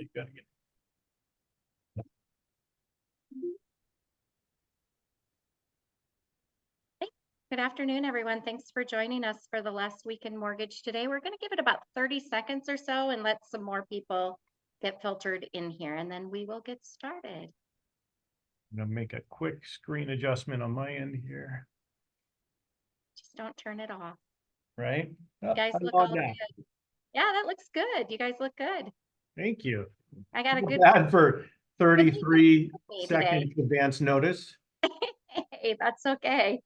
You gotta get. Good afternoon, everyone. Thanks for joining us for the last week in mortgage today. We're going to give it about 30 seconds or so and let some more people get filtered in here, and then we will get started. I'm gonna make a quick screen adjustment on my end here, Just don't turn it off. right? You guys look all good. Yeah, that looks good. You guys look good. Thank you. I got a good Bad for 33 today. seconds advance notice. Hey, that's okay.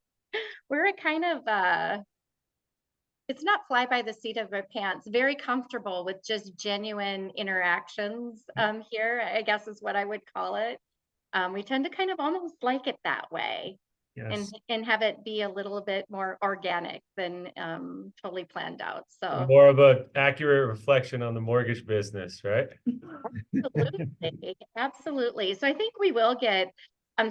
We're a kind of it's not fly by the seat of our pants, very comfortable with just genuine interactions here, I guess is what I would call it. We tend to kind of almost like it that way. Yes. And have it be a little bit more organic than totally planned out. So more of an accurate reflection on the mortgage business, right? absolutely, absolutely. So I think we will get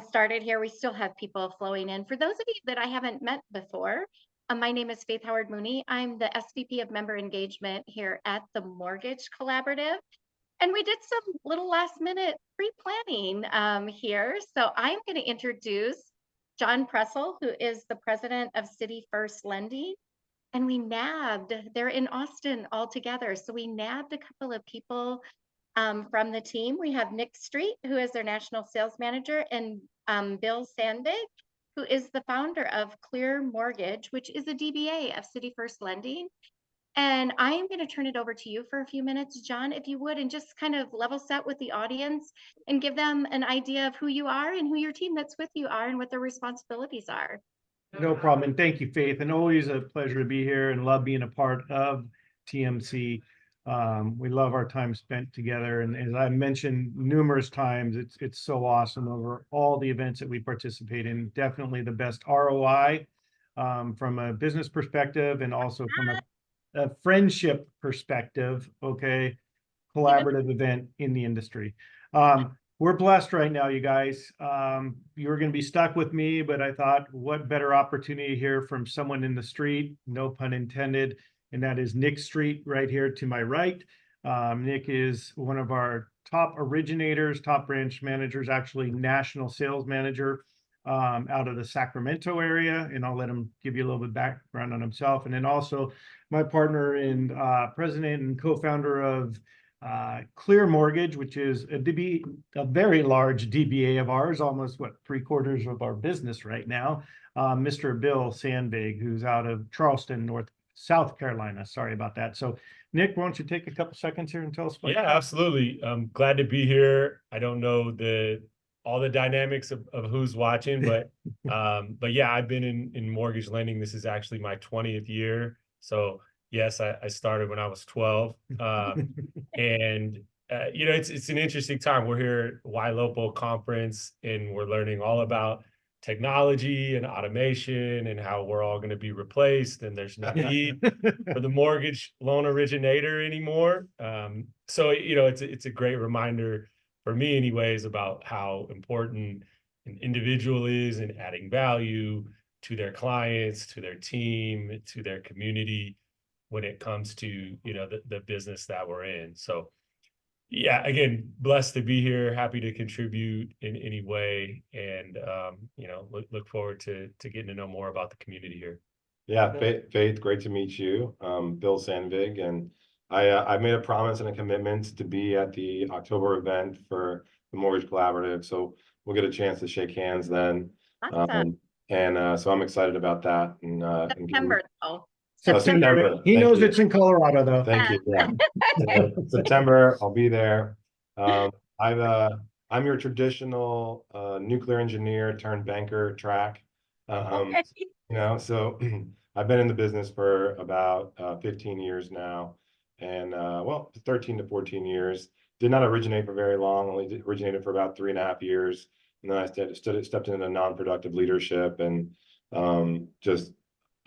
started here. We still have people flowing in. For those of you that I haven't met before, my name is Faith Howard Mooney. I'm the SVP of Member Engagement here at the Mortgage Collaborative. And we did some little last minute pre-planning here. So I'm going to introduce John Prussel, who is the president of City First Lending. And we nabbed, they're in Austin all together. So we nabbed a couple of people from the team. We have Nick Street, who is their national sales manager, and Bill Sandvig, who is the founder of Clear Mortgage, which is a DBA of City First Lending. And I am going to turn it over to you for a few minutes, John, if you would, and just kind of level set with the audience and give them an idea of who you are and who your team that's with you are and what their responsibilities are. No problem. And thank you, Faith. And always a pleasure to be here and love being a part of TMC. We love our time spent together. And as I mentioned numerous times, it's so awesome over all the events that we participate in. Definitely the best ROI from a business perspective and also from a friendship perspective, okay, collaborative event in the industry. We're blessed right now, you guys. You're going to be stuck with me, but I thought, what better opportunity to hear from someone in the street, no pun intended, and that is Nick Street right here to my right. Nick is one of our top originators, top branch managers, actually national sales manager out of the Sacramento area, and I'll let him give you a little bit background on himself. And then also my partner and president and co-founder of Clear Mortgage, which is a very large DBA of ours, almost what 3/4 of our business right now. Mr. Bill Sandvig, who's out of Charleston, South Carolina. Sorry about that. So, Nick, why don't you take a couple seconds here and tell us? Yeah, absolutely. I'm glad to be here. I don't know all the dynamics of who's watching, but yeah, I've been in mortgage lending. This is actually my 20th year. So yes, I started when I was 12. And it's an interesting time. We're here at YLOPO conference, and we're learning all about technology and automation and how we're all going to be replaced, and there's no need for the mortgage loan originator anymore. So it's a great reminder for me anyways about how important an individual is in adding value to their clients, to their team, to their community when it comes to the business that we're in. So yeah, again, blessed to be here, happy to contribute in any way, and look forward to getting to know more about the community here. Yeah, Faith, great to meet you. Bill Sandvig, and I made a promise and a commitment to be at the October event for the Mortgage Collaborative, so we'll get a chance to shake hands then. Awesome. So I'm excited about that. And September, though. September. He knows it's in Colorado, though. Thank you. Yeah. September, I'll be there. I'm your traditional nuclear engineer turned banker track. So I've been in the business for about 15 years now, and 13 to 14 years. Did not originate for very long, only originated for about 3.5 years. And then I stepped into non-productive leadership, and just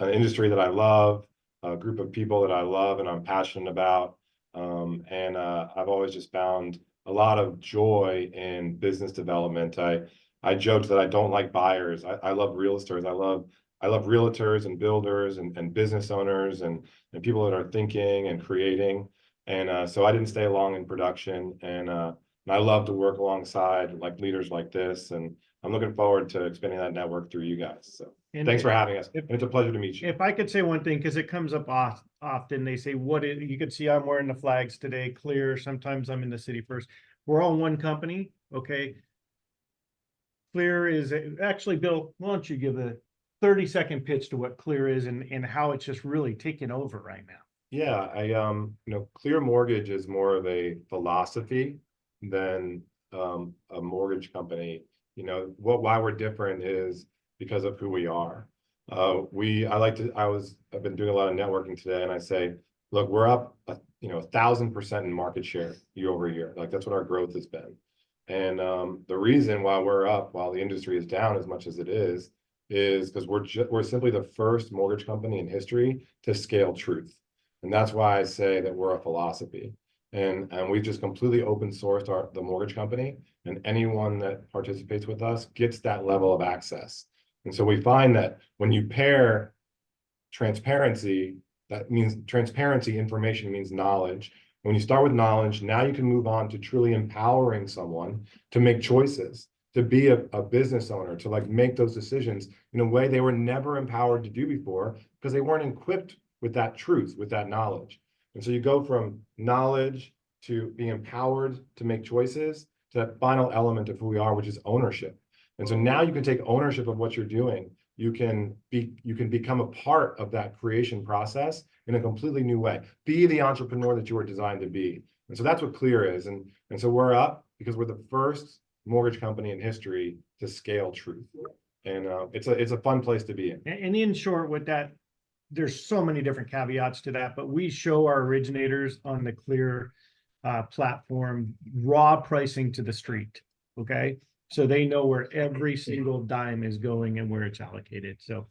an industry that I love, a group of people that I love and I'm passionate about. I've always just found a lot of joy in business development. I joked that I don't like buyers. I love realtors. I love realtors and builders and business owners and people that are thinking and creating. And so I didn't stay long in production, and I love to work alongside like leaders like this, and I'm looking forward to expanding that network through you guys. So And thanks for having us. if- And it's a pleasure to meet you. If I could say one thing, because it comes up often, they say, you could see I'm wearing the flags today, clear. Sometimes I'm in the city first. We're all one company, okay? Clear is actually, Bill, why don't you give a 30-second pitch to what Clear is and how it's just really taken over right now? Yeah, Clear Mortgage is more of a philosophy than a mortgage company. Why we're different is because of who we are. I've been doing a lot of networking today, and I say, look, we're up 1,000% in market share year over year. Like that's what our growth has been. And the reason why we're up while the industry is down as much as it is because we're simply the first mortgage company in history to scale truth. And that's why I say that we're a philosophy. And we've just completely open sourced the mortgage company, and anyone that participates with us gets that level of access. And so we find that when you pair transparency, that means transparency, information means knowledge. When you start with knowledge, now you can move on to truly empowering someone to make choices, to be a business owner, to like make those decisions in a way they were never empowered to do before because they weren't equipped with that truth, with that knowledge. And so you go from knowledge to being empowered to make choices to that final element of who we are, which is ownership. And so now you can take ownership of what you're doing. You can become a part of that creation process in a completely new way. Be the entrepreneur that you were designed to be. And so that's what Clear is. And so we're up because we're the first mortgage company in history to scale truth. And it's a fun place to be in. And in short, with that, there's so many different caveats to that, but we show our originators on the Clear platform raw pricing to the street. Okay. So they know where every single dime is going and where it's allocated. So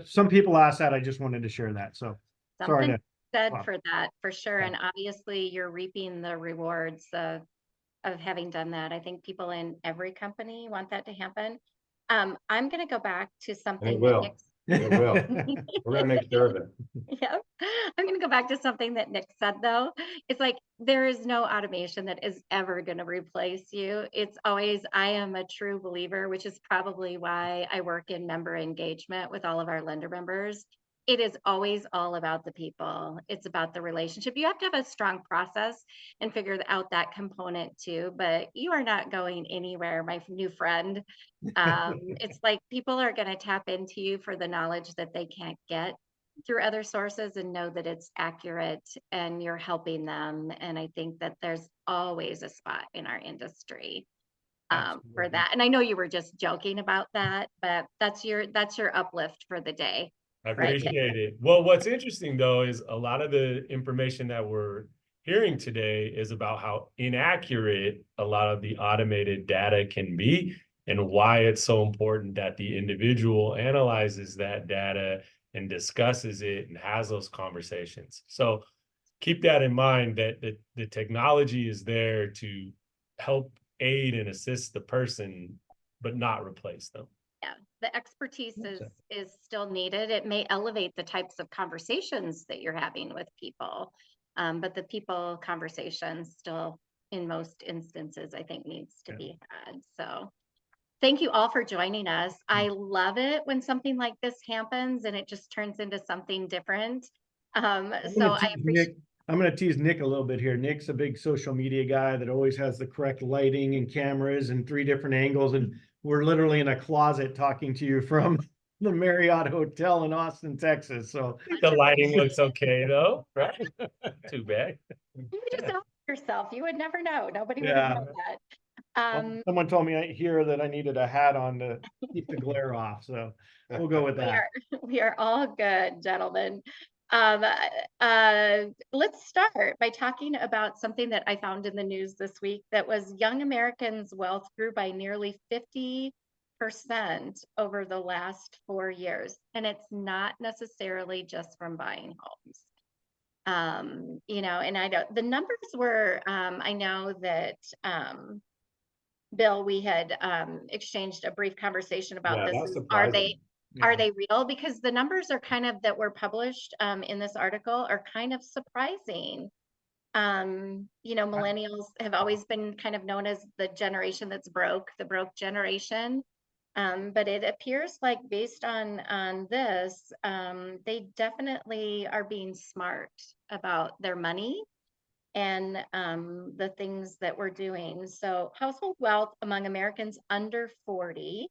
some people ask that. I just wanted to share that. So sorry Something to said wow. for that, for sure. Yeah. And obviously you're reaping the rewards of having done that. I think people in every company want that to happen. I'm going to go back to And something it that will. Nick's It will. We're going to make sure of it. yeah. I'm going to go back to something that Nick said, though. It's like there is no automation that is ever going to replace you. It's always, I am a true believer, which is probably why I work in member engagement with all of our lender members. It is always all about the people. It's about the relationship. You have to have a strong process and figure out that component too, but you are not going anywhere, my new friend. It's like people are going to tap into you for the knowledge that they can't get through other sources and know that it's accurate and you're helping them. And I think that there's always a spot in our industry for Absolutely. that. And I know you were just joking about that, but that's your uplift for the day. I Right. appreciate it. Well, what's interesting though is a lot of the information that we're hearing today is about how inaccurate a lot of the automated data can be and why it's so important that the individual analyzes that data and discusses it and has those conversations. So keep that in mind that the technology is there to help aid and assist the person, but not replace them. Yeah, the expertise is still needed. It may elevate the types of conversations that you're having with people, but the people conversation still, in most instances, I think needs to be had. So thank you all for joining us. I love it when something like this happens and it just turns into something different. So I appreciate. I'm going to tease Nick a little bit here. Nick's a big social media guy that always has the correct lighting and cameras and 3 different angles. And we're literally in a closet talking to you from the Marriott Hotel in Austin, Texas. So the lighting looks okay though, right? Too bad. You just help yourself. You would never know. Nobody would Yeah. have known that. Someone told me here that I needed a hat on to keep the glare off. So we'll go with that. We are all good, gentlemen. Let's start by talking about something that I found in the news this week that was young Americans' wealth grew by nearly 50% over the last 4 years. And it's not necessarily just from buying homes. And I don't, the numbers were, I know that, Bill, we had exchanged a brief conversation about this. That's Are surprising. they real? Because the numbers are kind of that were published in this article are kind of surprising. You know, millennials have always been kind of known as the generation that's broke, the broke generation. But it appears like based on this, they definitely are being smart about their money and the things that we're doing. So household wealth among Americans under 40.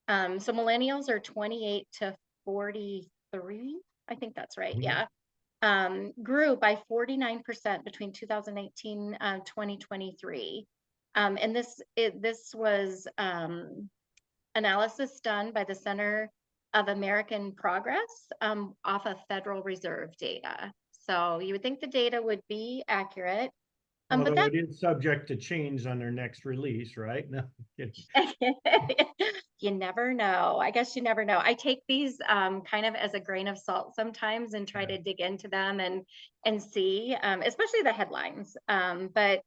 So millennials are 28 to 43. I think that's right. Mhm. Yeah. Grew by 49% between 2018 and 2023. And this was analysis done by the Center of American Progress off of Federal Reserve data. So you would think the data would be accurate. But Although that it is subject to change on their next release, right? No, kidding. you never know. I guess you never know. I take these kind of as a grain of salt sometimes and try to dig into them and see, especially the headlines. But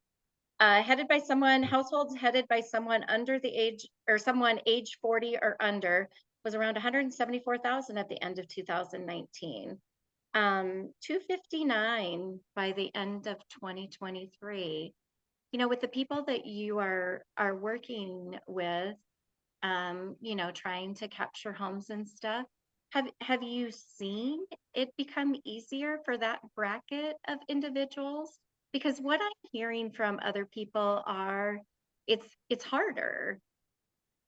headed by someone, households headed by someone under the age or someone age 40 or under was around 174,000 at the end of 2019. 259 by the end of 2023. You know, with the people that you are working with, you know, trying to capture homes and stuff, have you seen it become easier for that bracket of individuals? Because what I'm hearing from other people are it's harder.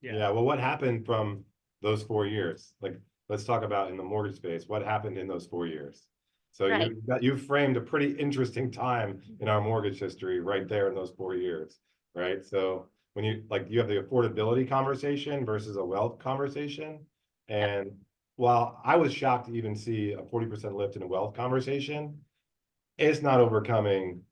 Yeah, well, what happened from those 4 years? Like, let's talk about in the mortgage space, what happened in those 4 years? So Right. you framed a pretty interesting time in our mortgage history right there in those 4 years, right? So when you have the affordability conversation versus a wealth conversation. Yep. And while I was shocked to even see a 40% lift in a wealth conversation, it's not overcoming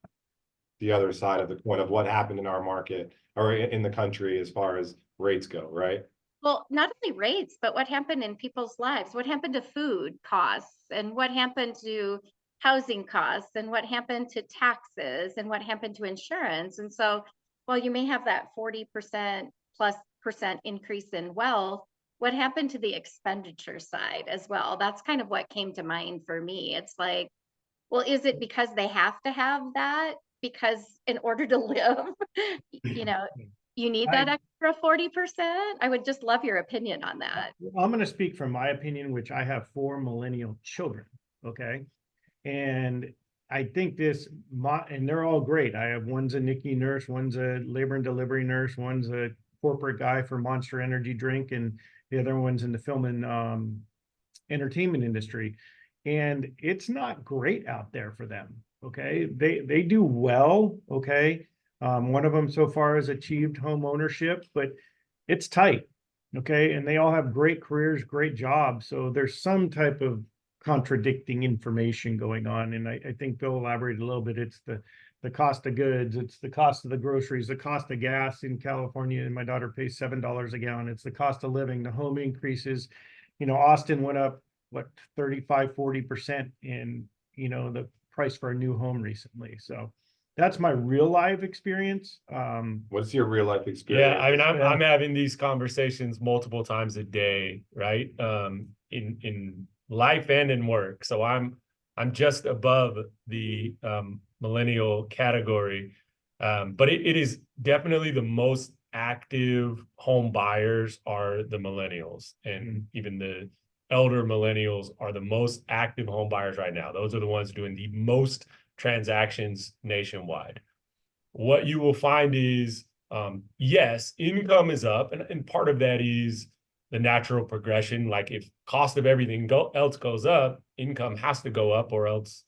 the other side of the coin of what happened in our market or in the country as far as rates go, right? Well, not only rates, but what happened in people's lives, what happened to food costs and what happened to housing costs and what happened to taxes and what happened to insurance. And so while you may have that 40% plus percent increase in wealth, what happened to the expenditure side as well? That's kind of what came to mind for me. It's like, well, is it because they have to have that? Because in order to live, you know, you need I, that extra 40%? I would just love your opinion on that. I'm going to speak from my opinion, which I have 4 millennial children. Okay. And I think and they're all great. I have one's a NICU nurse, one's a labor and delivery nurse, one's a corporate guy for Monster Energy drink, and the other one's in the film and entertainment industry. And it's not great out there for them. Okay. They do well. Okay. One of them so far has achieved home ownership, but it's tight. Okay. And they all have great careers, great jobs. So there's some type of contradicting information going on. And I think they'll elaborate a little bit. It's the cost of goods, it's the cost of the groceries, the cost of gas in California. And my daughter pays $7 a gallon. It's the cost of living, the home increases. You know, Austin went up, what, 35-40% in, you know, the price for a new home recently. So that's my real life experience. What's your real life Yeah, experience? I mean, Yeah. I'm having these conversations multiple times a day, right? In life and in work. So I'm just above the millennial category. But it is definitely the most active home buyers are the millennials, and even the elder millennials are the most active home buyers right now. Those are the ones doing the most transactions nationwide. What you will find is, yes, income is up, and part of that is the natural progression. Like if cost of everything else goes up, income has to go up, or else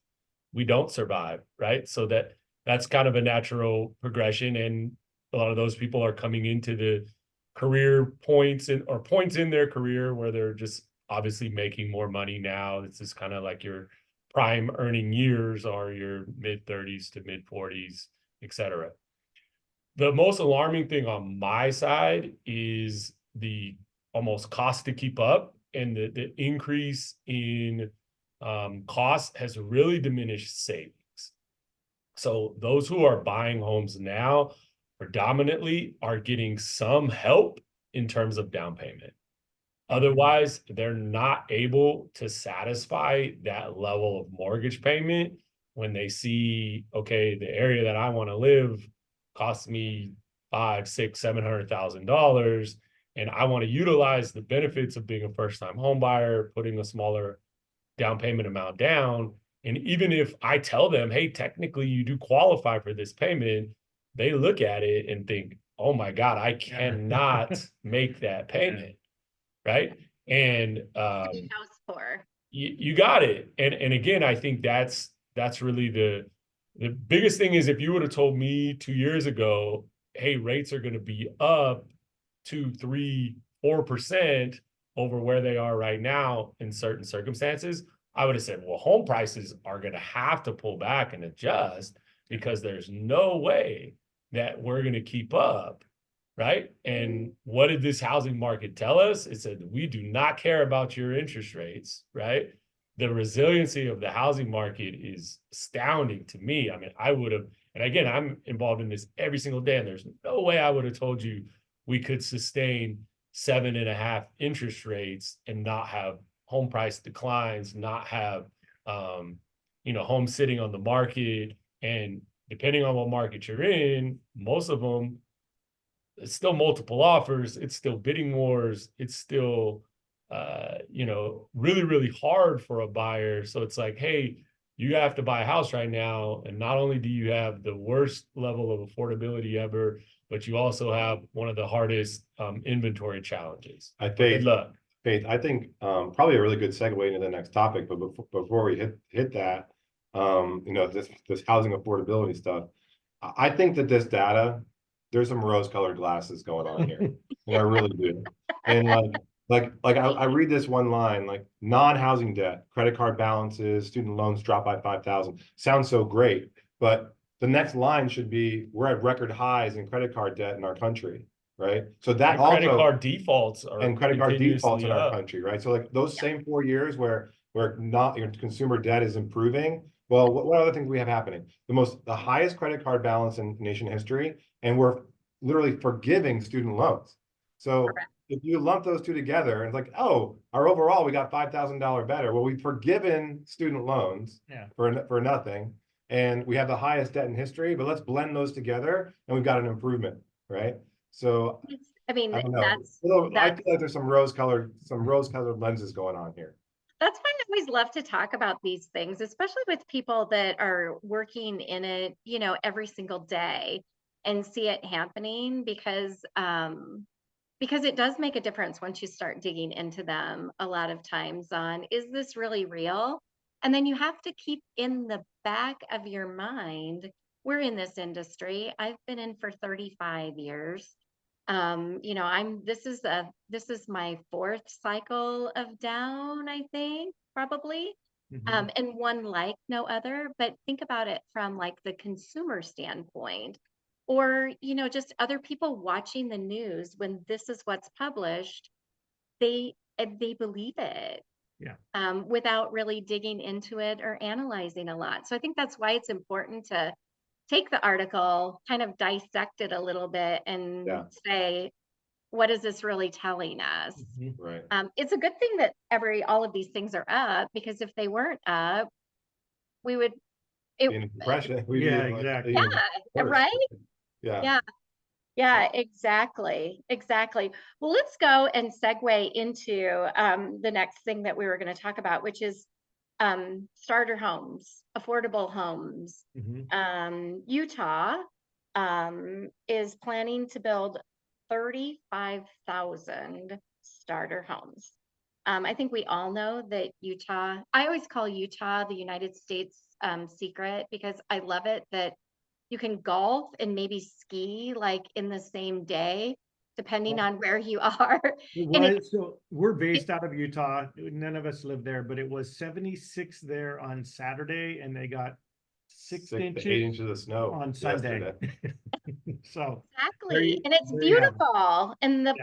we don't survive, right? So that's kind of a natural progression, and a lot of those people are coming into the career points in their career where they're just obviously making more money now. It's just kind of like your prime earning years are your mid 30s to mid 40s, etc. The most alarming thing on my side is the almost cost to keep up, and the increase in cost has really diminished savings. So those who are buying homes now predominantly are getting some help in terms of down payment. Otherwise, they're not able to satisfy that level of mortgage payment when they see, okay, the area that I want to live costs me $500,000, $600,000, $700,000, and I want to utilize the benefits of being a first-time home buyer, putting a smaller down payment amount down. And even if I tell them, hey, technically you do qualify for this payment, they look at it and think, oh my God, I cannot make that payment. Right. And House for. you got it. And again, I think that's really the biggest thing is if you would have told me 2 years ago, hey, rates are going to be up 2, 3, 4% over where they are right now in certain circumstances, I would have said, well, home prices are going to have to pull back and adjust because there's no way that we're going to keep up. Right. And what did this housing market tell us? It said, we do not care about your interest rates. Right. The resiliency of the housing market is astounding to me. I mean, I would have, and again, I'm involved in this every single day, and there's no way I would have told you we could sustain 7.5 interest rates and not have home price declines, not have, homes sitting on the market. And depending on what market you're in, most of them, it's still multiple offers. It's still bidding wars. It's still, really, really hard for a buyer. So it's like, hey, you have to buy a house right now. And not only do you have the worst level of affordability ever, but you also have one of the hardest inventory challenges. Good luck. Faith, I think probably a really good segue into the next topic. But before we hit that, this housing affordability stuff, I think that this data, there's some rose-colored glasses going on here. And I really do. And I read this one line, like non-housing debt, credit card balances, student loans drop by 5,000. Sounds so great, but the next line should be, we're at record highs in credit card debt in our country, right? So that and credit card defaults are and credit card defaults in our up. country, right? So like those same 4 years where not your consumer debt is improving. Well, what other things we have happening? The highest credit card balance in nation history, and we're literally forgiving student loans. So if you lump those two together, it's like, oh, our overall, we got $5,000 better. Well, we've forgiven student loans for nothing, and we have the highest debt in history, but let's blend those together and we've got an improvement, right? So I mean, I don't know. I feel like there's some rose-colored lenses going on here. That's why I always love to talk about these things, especially with people that are working in it, every single day and see it happening because it does make a difference once you start digging into them a lot of times on, is this really real? And then you have to keep in the back of your mind, we're in this industry. I've been in for 35 years. This is my 4th cycle of down, I think, probably. And one like no other. But think about it from like the consumer standpoint, or just other people watching the news. When this is what's published, they believe it. Without really digging into it or analyzing a lot. So I think that's why it's important to take the article, kind of dissect it a little bit and say, what is this really telling us? Right. It's a good thing that all of these things are up, because if they weren't up, we would in depression. Exactly. Right? Yeah, exactly. Well, let's go and segue into the next thing that we were going to talk about, which is starter homes, affordable homes. Utah is planning to build 35,000 starter homes. I think we all know that Utah, I always call Utah the United States secret, because I love it that you can golf and maybe ski like in the same day, depending on where you are. So we're based out of Utah. None of us live there, but it was 76 there on Saturday, and they got 6 to 8 inches of snow on Sunday. So exactly, and it's beautiful, and the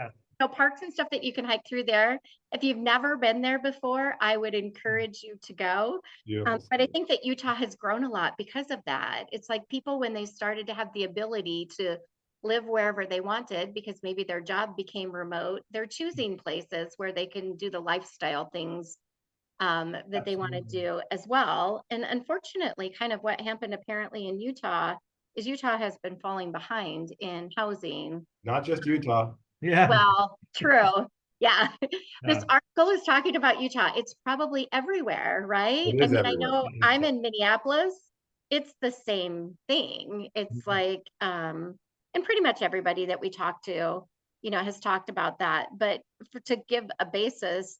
parks and stuff that you can hike through there. If you've never been there before, I would encourage you to go. But I think that Utah has grown a lot because of that. It's like people, when they started to have the ability to live wherever they wanted, because maybe their job became remote, they're choosing places where they can do the lifestyle things that they want to Absolutely. do as well. And unfortunately, kind of what happened apparently in Utah is Utah has been falling behind in housing. Not just Utah. Yeah. Well, true. Yeah. This Yeah. article is talking about Utah. It's probably everywhere, right? It I is mean, I everywhere. know I'm in Minneapolis. It's the same thing. It's Mhm. like, and pretty much everybody that we talk to, has talked about that. But to give a basis,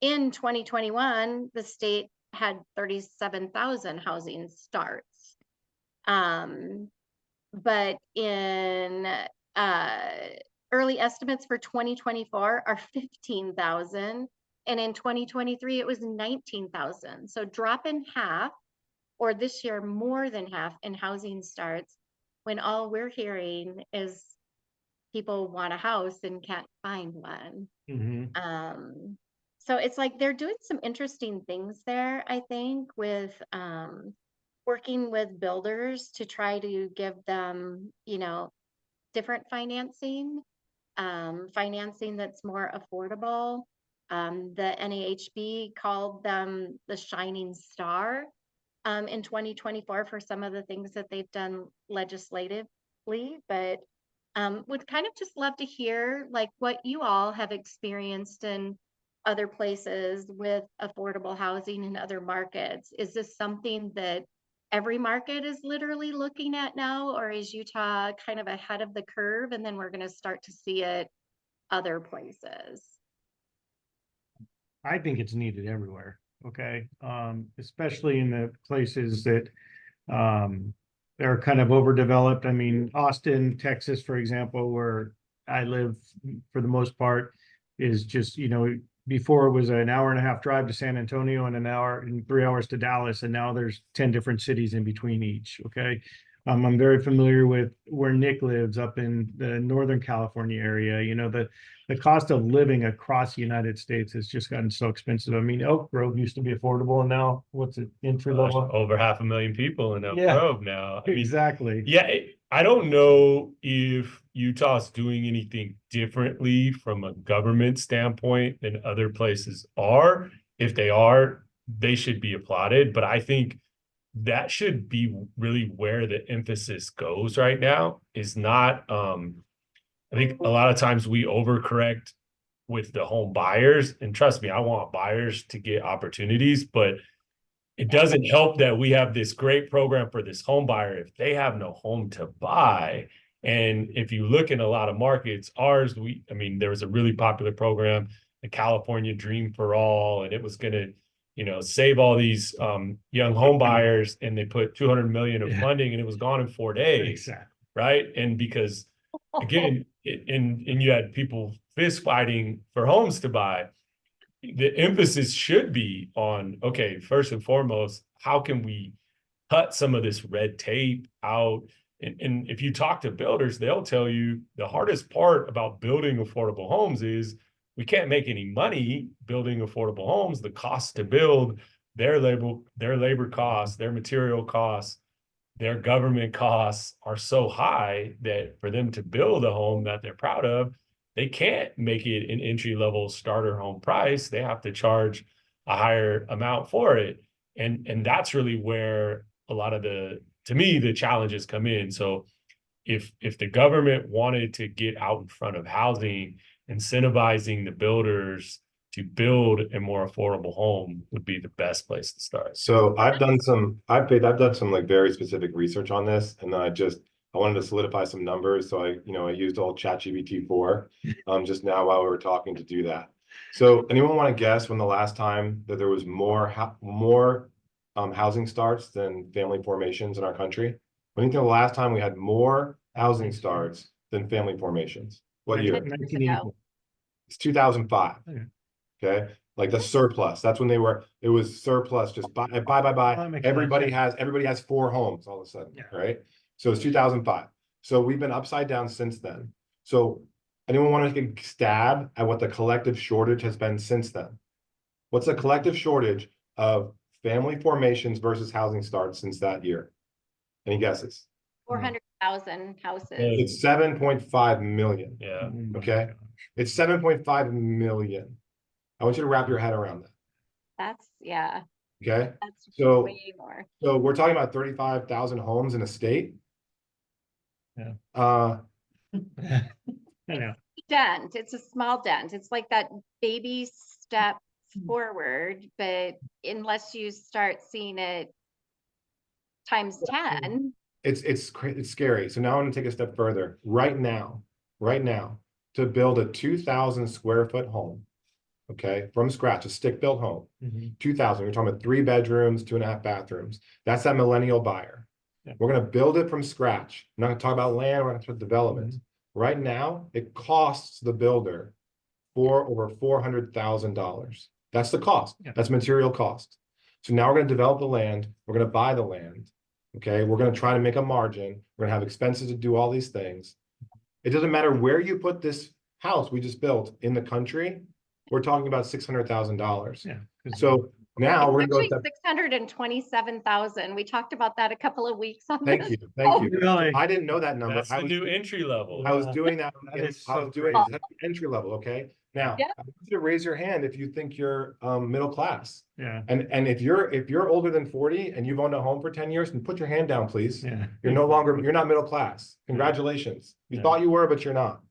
in 2021, the state had 37,000 housing starts. But in uh, early estimates for 2024 are 15,000. And in 2023, it was 19,000. So drop in half, or this year, more than half in housing starts, when all we're hearing is people want a house and can't find one. Mhm. So it's like they're doing some interesting things there, I think, with working with builders to try to give them, different financing, financing that's more affordable. The NAHB called them the shining star in 2024 for some of the things that they've done legislatively, but would kind of just love to hear like what you all have experienced in other places with affordable housing in other markets. Is this something that every market is literally looking at now, or is Utah kind of ahead of the curve and then we're going to start to see it other places? I think it's needed everywhere. Okay. Especially in the places that um they're kind of overdeveloped. I mean, Austin, Texas, for example, where I live for the most part, is just, before it was an hour and a half drive to San Antonio and an hour and 3 hours to Dallas, and now there's 10 different cities in between each. Okay. I'm very familiar with where Nick lives up in the Northern California area. The cost of living across the United States has just gotten so expensive. I mean, Elk Grove used to be affordable, and now what's it, entry Gosh, level? over 500,000 people in Elk Yeah. Grove now. I mean, Exactly. yeah, I don't know if Utah's doing anything differently from a government standpoint than other places are. If they are, they should be applauded. But I think that should be really where the emphasis goes right now, is not I think a lot of times we overcorrect with the home buyers. And trust me, I want buyers to get opportunities, but it doesn't help that we have this great program for this home buyer if they have no home to buy. And if you look in a lot of markets, ours, I mean, there was a really popular program, the California Dream for All, and it was going to, save all these young home buyers, and they put 200 million of funding, and it was gone in 4 days. Exactly. Right. And because again, and you had people fist fighting for homes to buy. The emphasis should be on, okay, first and foremost, how can we cut some of this red tape out? And if you talk to builders, they'll tell you the hardest part about building affordable homes is we can't make any money building affordable homes. The cost to build, their labor costs, their material costs, their government costs are so high that for them to build a home that they're proud of, they can't make it an entry level starter home price. They have to charge a higher amount for it. And that's really where a lot of to me, the challenges come in. So if the government wanted to get out in front of housing, incentivizing the builders to build a more affordable home would be the best place to start. So I've done some like very specific research on this, and then I wanted to solidify some numbers. So I used old ChatGPT 4 just now while we were talking to do that. So anyone want to guess when the last time that there was more housing starts than family formations in our country? When do you think the last time we had more housing starts than family formations? What year? 1984. It's 2005. Okay. Okay. Like the surplus. That's when it was surplus, just buy. That makes Everybody sense. has 4 homes all of a sudden. Yeah. Right. So it's 2005. So we've been upside down since then. So anyone want to take a stab at what the collective shortage has been since then? What's the collective shortage of family formations versus housing starts since that year? Any guesses? 400,000 houses. It's 7.5 million. Yeah. Oh my Okay. gosh. It's 7.5 million. I want you to wrap your head around that. yeah, Okay, that's so way more. we're talking about 35,000 homes in a state. Yeah. Uh, I know. Dent, it's a small dent. It's like that baby step forward, but unless you start seeing it times 10, it's scary. So now I'm gonna take a step further. Right now, to build a 2,000 square foot home, okay, from scratch, a stick-built home, Mhm. 2,000, we're talking about 3 bedrooms, 2.5 bathrooms. That's that millennial buyer. Yeah. We're gonna build it from scratch. I'm not gonna talk about land, we're gonna talk about development. Right now, it costs the builder over $400,000. That's the cost. Yeah. That's material cost. So now we're gonna develop the land, we're gonna buy the land. Okay, we're gonna try to make a margin. We're gonna have expenses to do all these things. It doesn't matter where you put this house we just built in the country, we're talking about $600,000. Yeah. 'Cause So now we're it's gonna go actually step. 627,000. We talked about that a couple of weeks on Thank this. you, thank you. Really? I didn't know that number. That's the new entry level. I was doing that. That is I so was doing crazy. entry level. Okay. Now, Yeah. I want you to raise your hand if you think you're middle class. Yeah. And if you're older than 40 and you've owned a home for 10 years, then put your hand down, please. Yeah. You're not middle class. Congratulations. You Yeah. thought you were, but you're not.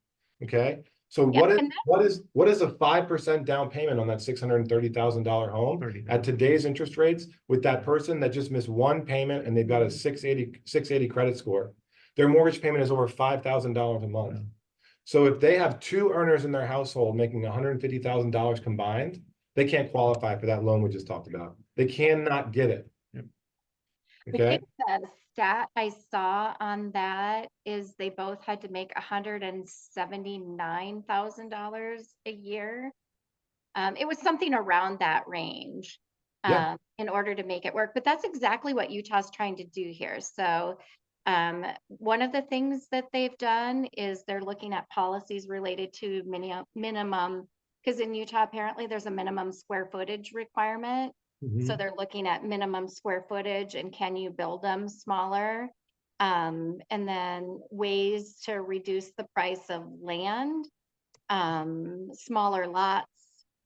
Okay. So Yeah, what is a 5% down payment on that $630,000 home 30. at today's interest rates with that person that just missed one payment and they've got a 680 credit score? Their mortgage payment is over $5,000 a month. Yeah. So if they have 2 earners in their household making $150,000 combined, they can't qualify for that loan we just talked about. They cannot get it. Yep. I Okay. think the stat I saw on that is they both had to make $179,000 a year. It was something around that range Yeah. in order to make it work. But that's exactly what Utah's trying to do here. So one of the things that they've done is they're looking at policies related to minimum, because in Utah, apparently there's a minimum square footage requirement. So they're looking at minimum square footage and can you build them smaller? And then ways to reduce the price of land, smaller lots,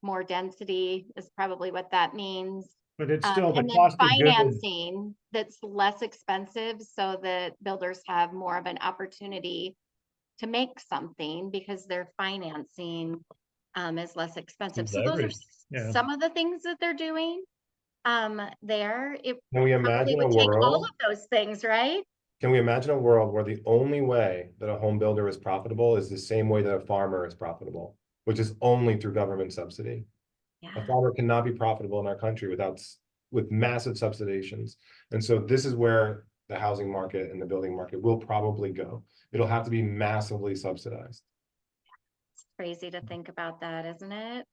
more density is probably what that means. But it's still the And then cost of goods. financing that's less expensive so that builders have more of an opportunity to make something because their financing is less expensive. So those are Leverage. Yeah. some of the things that they're doing there. It Can we probably imagine a would take all world? of those things, right? Can we imagine a world where the only way that a home builder is profitable is the same way that a farmer is profitable, which is only through government subsidy? A Yeah. farmer cannot be profitable in our country with massive subsidizations. And so this is where the housing market and the building market will probably go. It'll have to be massively subsidized. It's crazy to think about that, isn't it?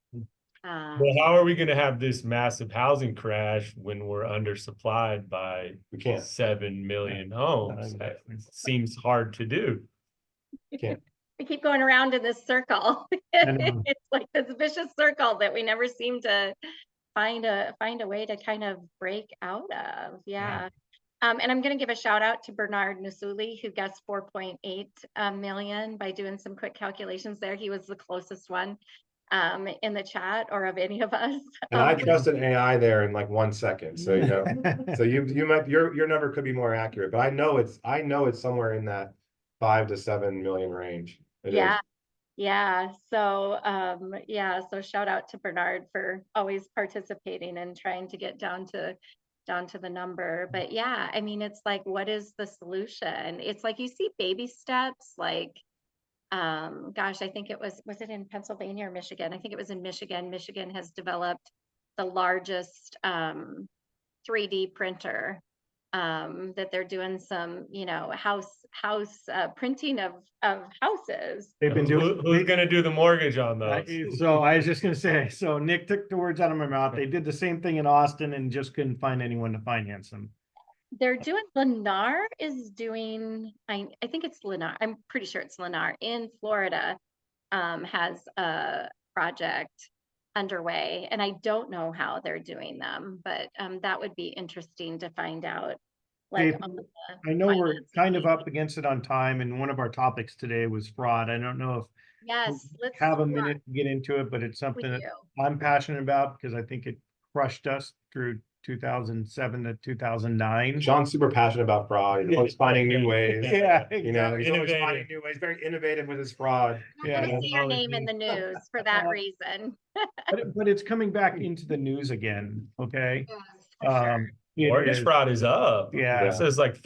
Well, how are we going to have this massive housing crash when we're undersupplied by We can't. 7 million homes? That exactly. seems hard to do. Can't. We keep going around in this circle. know. It's like this vicious circle that we never seem to find a way to kind of break out of. Yeah. And I'm going to give a shout out to Bernard Nusuli, who guessed 4.8 million by doing some quick calculations there. He was the closest one in the chat or of any of us. And I trusted AI there in like 1 second. So so you might your number could be more accurate, but I know it's somewhere in that 5 to 7 million range. It is. Yeah. So so shout out to Bernard for always participating and trying to get down to the number. But yeah, I mean, it's like, what is the solution? It's like you see baby steps, like gosh, I think it was it in Pennsylvania or Michigan? I think it was in Michigan. Michigan has developed the largest 3D printer that they're doing some, house printing of houses. They've been doing. Who's going to do the mortgage on those? So I was just gonna say, so Nick took the words out of my mouth. They did the same thing in Austin and just couldn't find anyone to finance them. They're doing, Lennar is doing, I think it's Lennar, I'm pretty sure it's Lennar in Florida, has a project underway, and I don't know how they're doing them, but that would be interesting to find out. Like, Faith, on the I know we're kind of financing. up against it on time, and one of our topics today was fraud. I don't know if Yes, we let's have a start minute to get into it, but it's with something that you. I'm passionate about because I think it crushed us through 2007 to 2009. Sean's super passionate about fraud. He's always finding new ways. Yeah, You know, he's always Innovative. finding new ways, very innovative with his fraud. You're Yeah, gonna see your always name in be. the news for that reason. but it's coming back into the news again. Okay. Yes, for sure. It Mortgage is- fraud is up. Yeah. It says like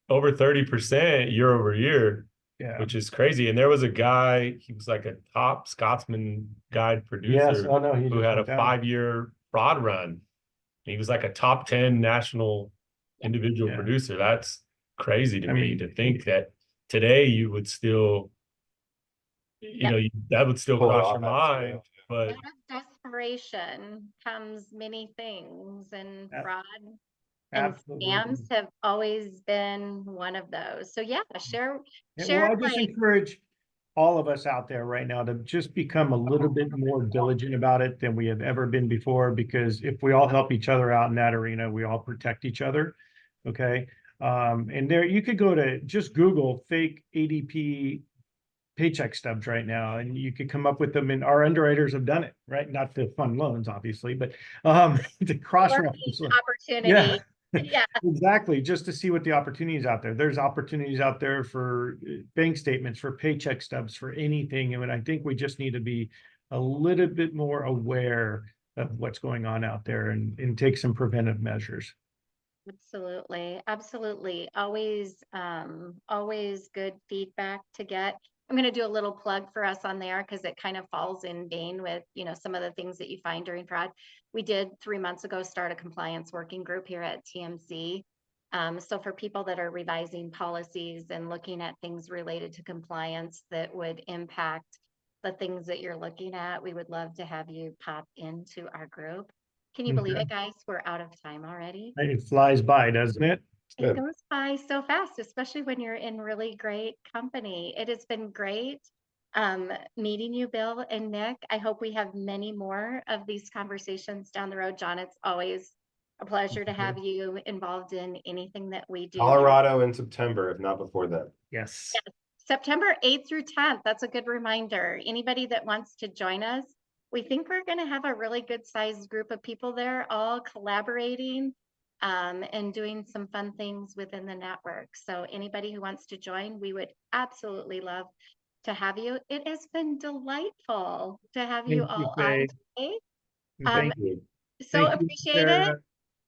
over 30% year over year, Yeah. which is crazy. And there was a guy, he was like a top Scotsman guide Yes. producer Oh no. He who just had a went down. 5-year fraud run. He was like a top 10 national individual Yeah. producer. That's crazy to I me mean, to think that today you would still, that would still Pull it cross off your at mind. scale. But Out of desperation comes many things, and Yeah. fraud and Absolutely. scams have always been one of those. So yeah, Yeah, share well, I just like encourage all of us out there right now to just become a little bit more diligent about it than we have ever been before, because if we all help each other out in that arena, we all protect each other. Okay. And there you could go to just Google fake ADP paycheck stubs right now, and you could come up with them, and our underwriters have done it, right? Not to fund loans, obviously, but to cross-reference. learning Yeah. opportunity. Yeah. Exactly, just to see what the opportunities out there. There's opportunities out there for bank statements, for paycheck stubs, for anything. And I think we just need to be a little bit more aware of what's going on out there and take some preventive measures. Absolutely, absolutely. Always good feedback to get. I'm going to do a little plug for us on there because it kind of falls in vein with, some of the things that you find during fraud. We did 3 months ago start a compliance working group here at TMC. So for people that are revising policies and looking at things related to compliance that would impact the things that you're looking at, we would love to have you pop into our group. Can you believe Okay. it, guys? We're out of time already. It flies by, doesn't it? It Good. goes by so fast, especially when you're in really great company. It has been great meeting you, Bill and Nick. I hope we have many more of these conversations down the road. John, it's always a pleasure to have you involved in anything that we do. Colorado in September, if not before then. Yes. September 8th through 10th. That's a good reminder. Anybody that wants to join us, we think we're going to have a really good sized group of people there, all collaborating and doing some fun things within the network. So anybody who wants to join, we would absolutely love to have you. It has been delightful to have you Thank you, all on Faye. today. And Thank you. So thank you, appreciate it. Sarah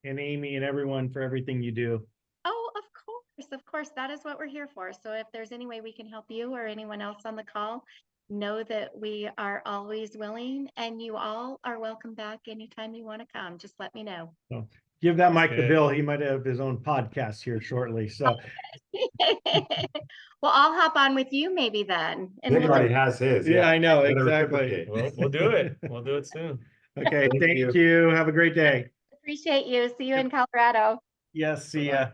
and Amy and everyone for everything you do. Oh, of course, that is what we're here for. So if there's any way we can help you or anyone else on the call, know that we are always willing, and you all are welcome back anytime you want to come. Just let me know. So give that mic to good. Bill. He might have his own podcast here shortly. So Well, I'll hop on with you maybe then. And Nick we'll already has his. yeah, I know, Gotta exactly. reciprocate. we'll do it. We'll do it soon. Okay, Thank thank you. you. Have a great day. appreciate you. See you in Colorado. Yes, see ya.